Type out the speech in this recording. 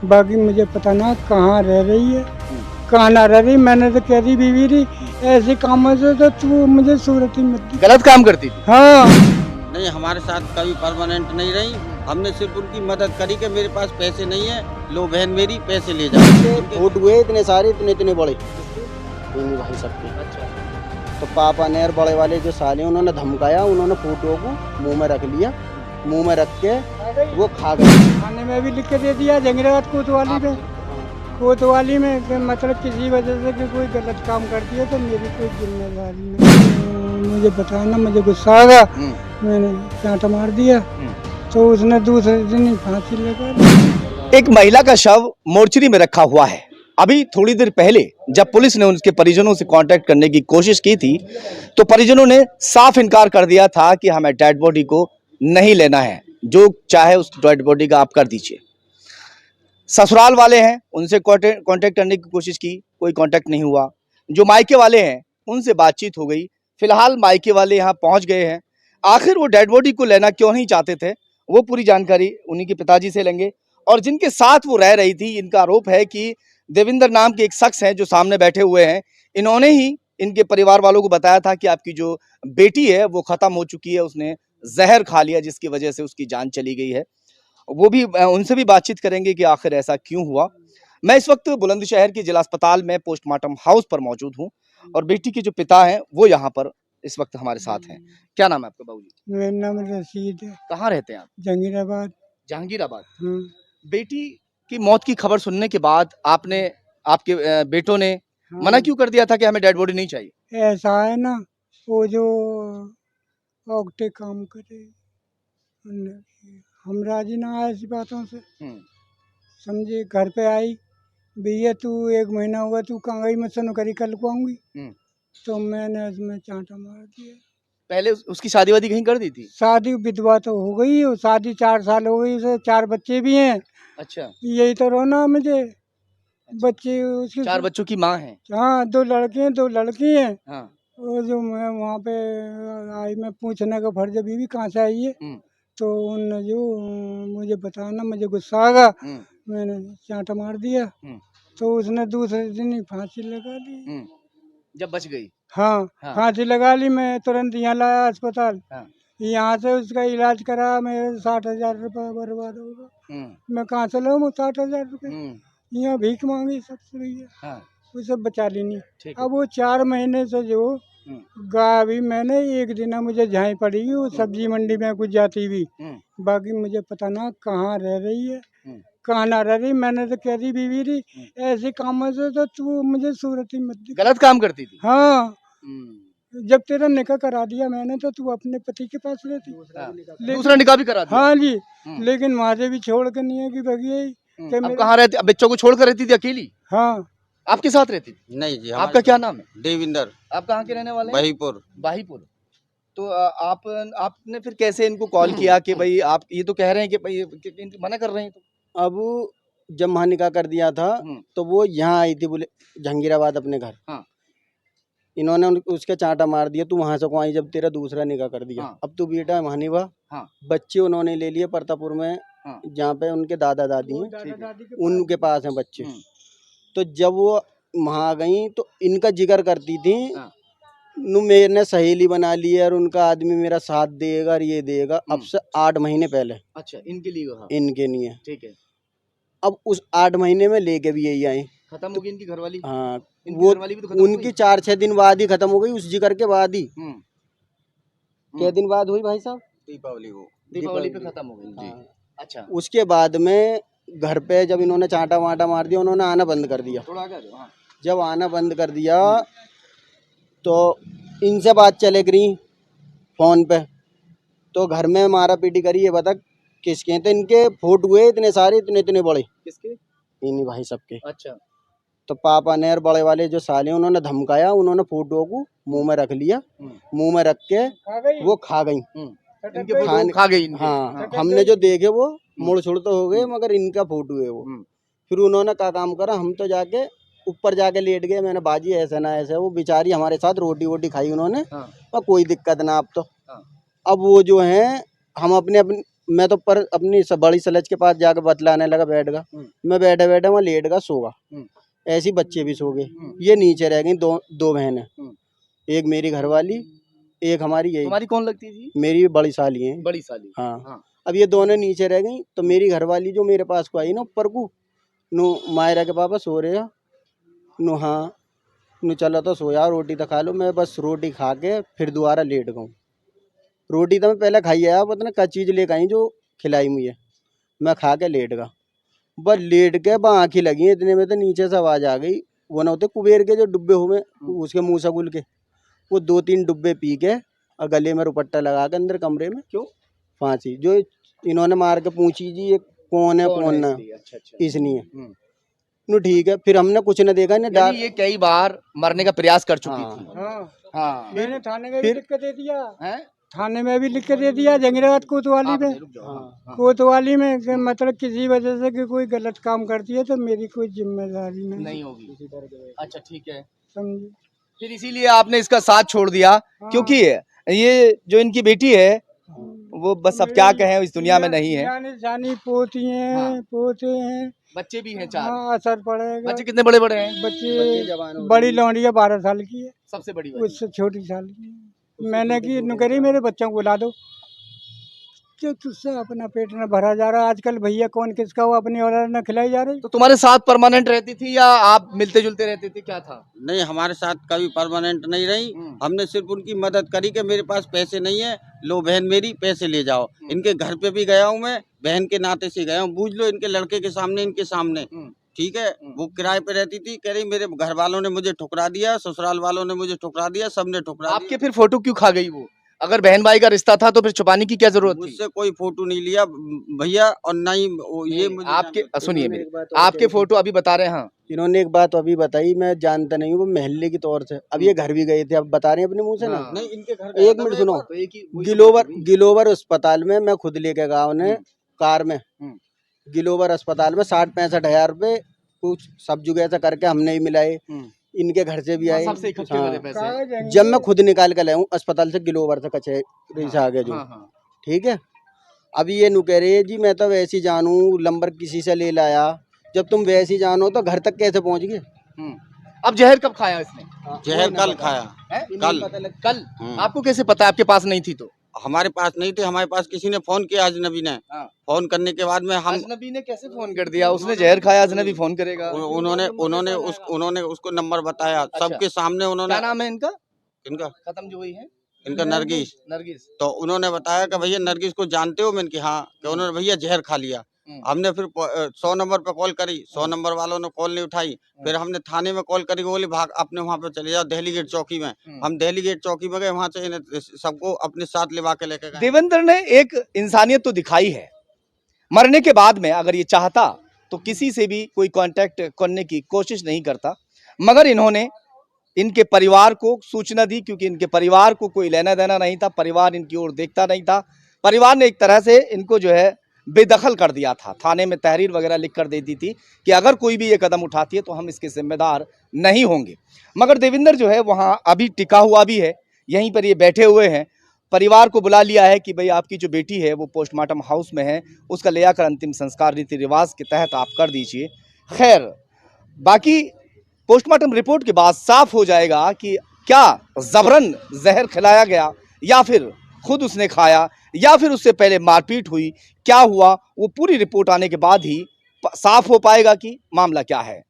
बाकी मुझे पता ना कहाँ रह रही है, कहाँ ना रह रही। मैंने तो कह दी बीवी री ऐसे कामों से तो तू मुझे सूरत ही मत दी। गलत काम करती थी। हाँ, नहीं, हमारे साथ कभी परमानेंट नहीं रही। हमने सिर्फ उनकी मदद करी कि मेरे पास पैसे नहीं है, लो बहन मेरी पैसे ले जाओ। फूट हुए इतने सारे इतने बड़े इन भाई सबके। अच्छा। तो पापा ने और बड़े वाले जो साले उन्होंने धमकाया, उन्होंने फोटो को मुंह में रख लिया, मुंह में रख के वो खा गए। थाने में भी लिख के दे दिया जंगीराबाद कोतवाली में कि मतलब किसी वजह से कि कोई गलत काम करती है तो मेरी कोई जिम्मेदारी नहीं। मुझे बताया ना, मुझे गुस्सा आ गया, मैंने चांटा मार दिया तो उसने दूसरे दिन ही फांसी लगा दी। एक महिला का शव मोर्चरी में रखा हुआ है। अभी थोड़ी देर पहले जब पुलिस ने उनके परिजनों से कांटेक्ट करने की कोशिश की थी तो परिजनों ने साफ इनकार कर दिया था कि हमें डेड बॉडी को नहीं लेना है, जो चाहे उस डेड बॉडी का आप कर दीजिए। ससुराल वाले हैं, उनसे कांटेक्ट करने की कोशिश की, कोई कांटेक्ट नहीं हुआ। जो मायके वाले हैं उनसे बातचीत हो गई, फिलहाल मायके वाले यहाँ पहुंच गए हैं। आखिर वो डेड बॉडी को लेना क्यों नहीं चाहते थे, वो पूरी जानकारी उन्हीं के पिताजी से लेंगे। और जिनके साथ वो रह रही थी, इनका आरोप है कि देविंदर नाम के एक शख्स हैं जो सामने बैठे हुए हैं, इन्होंने ही इनके परिवार वालों को बताया था कि आपकी जो बेटी है वो खत्म हो चुकी है, उसने जहर खा लिया जिसकी वजह से उसकी जान चली गई है। वो भी उनसे भी बातचीत करेंगे कि आखिर ऐसा क्यों हुआ। मैं इस वक्त बुलंदशहर के जिला अस्पताल में पोस्टमार्टम हाउस पर मौजूद हूँ और बेटी के जो पिता हैं वो यहाँ पर इस वक्त हमारे साथ हैं। क्या नाम है आपका बाबूजी? मेरा नाम रशीद है, कहाँ रहते हैं आप? जंगीराबाद। जहांगीराबाद। हाँ, बेटी की मौत की खबर सुनने के बाद आपने आपके बेटों ने हाँ। मना क्यों कर दिया था कि हमें डेड बॉडी नहीं चाहिए? ऐसा है ना, वो जो औगटे काम करे हम राजी ना आए ऐसी बातों से। समझे, घर पे आई, भैया तू 1 महीना हुआ तू कहाँ गई, मैं सनो करी कल को आऊंगी। तो मैंने उसमें चांटा मार दिया। पहले उसकी शादी वादी कहीं कर दी थी? शादी विधवा तो हो गई, और शादी 4 साल हो गई, उसे 4 बच्चे भी हैं। अच्छा। यही तो रोना मुझे, बच्चे उसके 4 बच्चों की माँ है। हाँ, 2 लड़के हैं 2 लड़की हैं। हाँ। और जो मैं वहाँ पे आई, मैं पूछने का फर्ज, बीवी कहाँ से आई है, तो उन जो मुझे बताया ना, मुझे गुस्सा आ गया, मैंने चांटा मार दिया तो उसने दूसरे दिन ही फांसी लगा ली। जब बच गई। हाँ, हाँ। फांसी लगा ली। मैं तुरंत यहाँ लाया अस्पताल। हाँ। यहाँ से उसका इलाज करा, मेरे 60,000 रुपये बर्बाद हो गया। मैं कहाँ से लाऊँ 60,000 रुपये? यहाँ भीख मांगी सबसे भैया। हाँ। वो सब बचा लेनी। ठीक है। अब वो 4 महीने से जो गाय भी मैंने एक दिन मुझे झाई पड़ी, वो सब्जी मंडी में कुछ जाती भी। बाकी मुझे पता ना कहाँ रह रही है, कहाँ ना रह रही। मैंने तो कह दी बीवी री ऐसे कामों से तो तू मुझे सूरत ही मत दी। गलत काम करती थी। हाँ, जब तेरा निकाह करा दिया मैंने तो तू अपने पति के पास रहती। दूसरा निकाह भी करा दिया? हाँ जी, लेकिन वहाँ से भी छोड़ कर नहीं है कि भगिए। अब कहाँ रहती? अब बच्चों को छोड़कर रहती थी अकेली? हाँ, आपके साथ रहती थी? नहीं जी। आपका क्या नाम है? देविंदर। आप कहाँ के रहने वाले हैं? वहीपुर। बाहीपुर। तो आपने फिर कैसे इनको कॉल किया कि भाई आप ये तो कह रहे हैं कि भाई मना कर रहे हैं तो? अब जब वहाँ निकाह कर दिया था तो वो यहाँ आई थी, बोले जहांगीराबाद अपने घर। हाँ। इन्होंने उसके चांटा मार दिया, तू वहाँ से को आई जब तेरा दूसरा निकाह कर दिया। हाँ। अब तू बेटा वहाँ नहीं हुआ। हाँ। बच्चे उन्होंने ले लिए परतापुर में। हाँ। जहाँ पे उनके दादा दादी हैं, उनके पास हैं बच्चे। तो जब वो वहाँ आ गई तो इनका जिक्र करती थी, मेरे सहेली बना ली है और उनका आदमी मेरा साथ देगा और ये देगा। अब से 8 महीने पहले। अच्छा, इनके लिए? हाँ। इनके लिए। ठीक है। अब उस 8 महीने में लेके भी यही आई। खत्म हो गई इनकी घरवाली? हाँ, वो घरवाली भी तो खत्म उनकी 4-6 दिन बाद ही खत्म हो गई, उस जिक्र के बाद ही। क्या दिन बाद हुई भाई साहब? दीपावली पे खत्म हो गई जी। अच्छा। उसके बाद में घर पे जब इन्होंने चांटा वाटा मार दिया, उन्होंने आना बंद कर दिया। थोड़ा आगे आ जाओ। हाँ। जब आना बंद कर दिया तो इनसे बात चले गई फोन पे, तो घर में मारा पीटी करी। ये बता किसके? तो इनके फोटो हुए इतने सारे इतने बड़े। किसके? इन्हीं भाई सबके। अच्छा। तो पापा ने और बड़े वाले जो साले उन्होंने धमकाया, उन्होंने फोटो को मुंह में रख लिया, मुंह में रख के वो खा गई। इनके फोटो खा गई इनके? हाँ, हमने जो देखे वो मुड़ छुड़ तो हो गए, मगर इनका फोटो है वो। फिर उन्होंने क्या काम करा, हम तो जाके ऊपर जाके लेट गए। मैंने बाजी ऐसे ना ऐसे, वो बेचारी हमारे साथ रोटी वोटी खाई उन्होंने। और कोई दिक्कत ना। अब तो अब वो जो है हम अपने मैं तो पर अपनी बड़ी सलज के पास जाकर बतलाने लगा, बैठ गया। मैं बैठे बैठे वहाँ लेट गया, सो गया। ऐसे बच्चे भी सो गए। ये नीचे रह गई, दो बहनें, एक मेरी घरवाली, एक हमारी यही तुम्हारी कौन लगती थी? मेरी बड़ी साली है। बड़ी साली। हाँ। अब ये दोनों नीचे रह गई, तो मेरी घरवाली जो मेरे पास को आई ना ऊपर को, नु मायरा के पापा सो रहे हैं, नु हाँ, नु चलो तो सोया, रोटी तो खा लो। मैं बस रोटी खा के फिर दोबारा लेट गऊँ। रोटी तो मैं पहले खाई आया, पता क्या चीज़ लेकर आई जो खिलाई मुझे, मैं खा के लेट गया। बस लेट के बस आँखें लगी, इतने में तो नीचे से आवाज़ आ गई। वो ना होते कुबेर के जो डुब्बे हुए, उसके मुँह से गुल के, वो 2-3 डुब्बे पी के और गले में रुपट्टा लगा के अंदर कमरे में। क्यों? फांसी जो इन्होंने मार के पूछी जी ये कौन है कौन ना, अच्छा। इसलिए नु ठीक है। फिर हमने कुछ न देखा, इन्हें यानी ये कई बार मरने का प्रयास कर चुकी हाँ। थी। हाँ, हाँ। मैंने थाने में भी लिख के दे दिया, हैं? थाने में भी लिख के दे दिया, जंगीराबाद कोतवाली में। रुक जाओ। हाँ। कोतवाली में कि मतलब किसी वजह से कि कोई गलत काम करती है तो मेरी कोई जिम्मेदारी नहीं होगी। अच्छा ठीक है। समझे। फिर इसीलिए आपने इसका साथ छोड़ दिया, क्योंकि ये जो इनकी बेटी है वो बस अब क्या कहें, इस दुनिया में नहीं है। जानी जानी पोती हैं, हाँ। पोते हैं। बच्चे भी हैं 4। हाँ, असर पड़ेगा। बच्चे कितने बड़े बड़े हैं? बच्चे बड़ी लौंडिया 12 साल की है, सबसे बड़ी वाली। उससे छोटी साल की है। मैंने की नुकरी मेरे बच्चों को बुला दो, जो तुझसे अपना पेट न भरा जा रहा। आजकल भैया कौन किसका वो अपनी औलाद न खिलाई जा रही। तो तुम्हारे साथ परमानेंट रहती थी या आप मिलते जुलते रहते थे, क्या था? नहीं, हमारे साथ कभी परमानेंट नहीं रही। हमने सिर्फ उनकी मदद करी कि मेरे पास पैसे नहीं है, लो बहन मेरी पैसे ले जाओ। इनके घर पे भी गया हूँ मैं, बहन के नाते से गया हूँ, बूझ लो इनके लड़के के सामने, इनके सामने। ठीक है, वो किराए पे रहती थी, कह रही मेरे घर वालों ने मुझे ठुकरा दिया, ससुराल वालों ने मुझे ठुकरा दिया, सबने ठुकरा आपके फिर फोटो क्यों खा गई वो? अगर बहन भाई का रिश्ता था तो फिर छुपाने की क्या जरूरत थी? मुझसे कोई फोटो नहीं लिया भैया, और ना ही ये मुझे आपके सुनिए मेरी, आपके फोटो अभी बता रहे हैं। हाँ। इन्होंने एक बात अभी बताई, मैं जानता नहीं हूँ, वो महल्ले की तौर से। अब ये घर भी गए थे, अब बता रहे हैं अपने मुंह से ना। नहीं, इनके घर एक मिनट सुनो, गिलोवर अस्पताल में मैं खुद लेके गया उन्हें कार में। गिलोवर अस्पताल में 60-65 हजार रुपए कुछ सब जुगे ऐसा करके हमने ही मिलाए, इनके घर से भी आए। सबसे इकट्ठे वाले पैसे जब मैं खुद निकाल के लाया हूँ अस्पताल से, गिलोवर से कचहरी से आगे जो। ठीक है, अभी ये नु कह रही है जी मैं तो वैसे ही जानू, नंबर किसी से ले लाया। जब तुम वैसे ही जानो तो घर तक कैसे पहुंच गए? अब जहर कब खाया इसने? जहर कल खाया। कल आपको कैसे पता? आपके पास नहीं थी तो? हमारे पास नहीं थे, हमारे पास किसी ने फोन किया, अजनबी ने। फोन करने के बाद में हम, अजनबी ने कैसे फोन कर दिया? उसने जहर खाया, अजनबी फोन करेगा? उन्होंने उसको नंबर बताया सबके सामने। उन्होंने, क्या नाम है इनका? इनका खत्म जो हुई है, इनका नरगिस। तो उन्होंने बताया कि भैया नरगिस को जानते हो? मैंने कि हाँ। कि उन्होंने भैया जहर खा लिया। हमने फिर 100 नंबर पे कॉल करी, 100 नंबर वालों ने कॉल नहीं उठाई। फिर हमने थाने में कॉल करी, बोले भाग अपने वहाँ पे चले जाओ, दिल्ली गेट चौकी में। हम दिल्ली गेट चौकी में गए, वहाँ से इन्हें सबको अपने साथ लिवा के लेके गए। देवेंद्र ने एक इंसानियत तो दिखाई है। मरने के बाद में अगर ये चाहता तो किसी से भी कोई कांटेक्ट करने की कोशिश नहीं करता, मगर इन्होंने इनके परिवार को सूचना दी, क्योंकि इनके परिवार को कोई लेना देना नहीं था, परिवार इनकी ओर देखता नहीं था। परिवार ने एक तरह से इनको जो है बेदखल कर दिया था। थाने में तहरीर वगैरह लिख कर देती थी कि अगर कोई भी ये कदम उठाती है तो हम इसके जिम्मेदार नहीं होंगे। मगर देवेंद्र जो है वहाँ अभी टिका हुआ भी है, यहीं पर ये बैठे हुए हैं। परिवार को बुला लिया है कि भाई आपकी जो बेटी है वो पोस्टमार्टम हाउस में है, उसका ले आकर अंतिम संस्कार रीति रिवाज के तहत आप कर दीजिए। खैर, बाकी पोस्टमार्टम रिपोर्ट के बाद साफ हो जाएगा कि क्या जबरन जहर खिलाया गया, या फिर खुद उसने खाया, या फिर उससे पहले मारपीट हुई। क्या हुआ वो पूरी रिपोर्ट आने के बाद ही साफ हो पाएगा कि मामला क्या है।